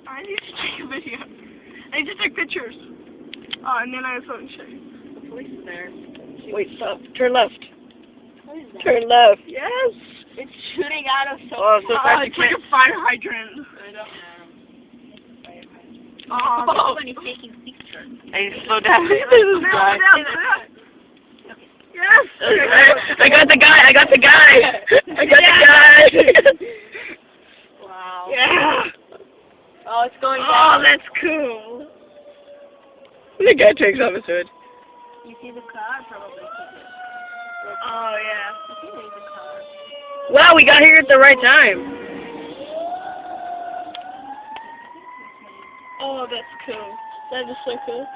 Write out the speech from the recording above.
I need to take a video. I need to take pictures. Oh, and then I have something to show you. The police is there. Wait, stop. Turn left. What is that? Turn left. Yes. It's shooting out of so So fast you It's like can't. a fire hydrant. I don't Oh, Somebody's taking pictures. I need to slow down. Yes. I got the guy. I got the guy. I got the guy. Wow. Yeah. Oh, it's going Oh, down. that's cool. The guy takes off his hood. You see the car? Probably took it. Oh, yeah. I think there's a car. Wow, we got here at the right time. Oh, that's cool. That is so cool.